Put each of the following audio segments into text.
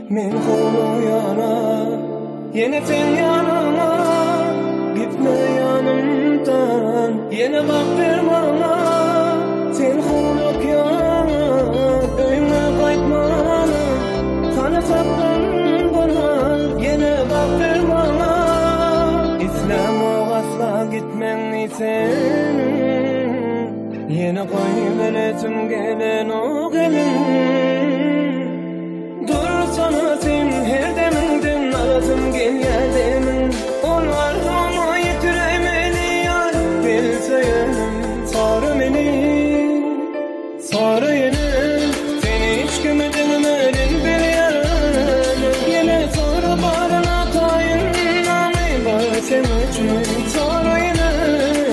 men yana, yine sen yanıma, gitme yanımdan, yine bak bir bana, sen huluk yana, öyme kaytmana, sana saklan bana, yine bak bir bana, İslam'a asla gitmen sen, yine koyup eletim gelen o gelin. Dursana sen her deminden ağzım gel yerdemin. Onlar ama yitiremeli yar bilseyim. Sarı beni, sarı yine, seni hiç kimedemedin bir yerim. Yine sarı barına tayinami basem için. Sarı yine,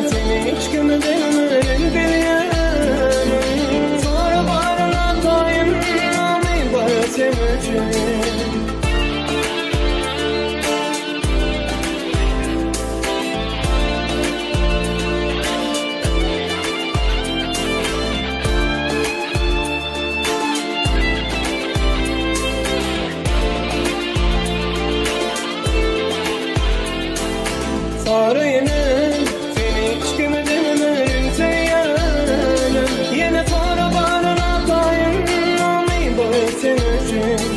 seni hiç kimedemedin bir yerim. Sarı barına tayinami basem için. Sarı yine, seni hiç kimedemedin seyyanem. Yine sarı barına tayinami basem için.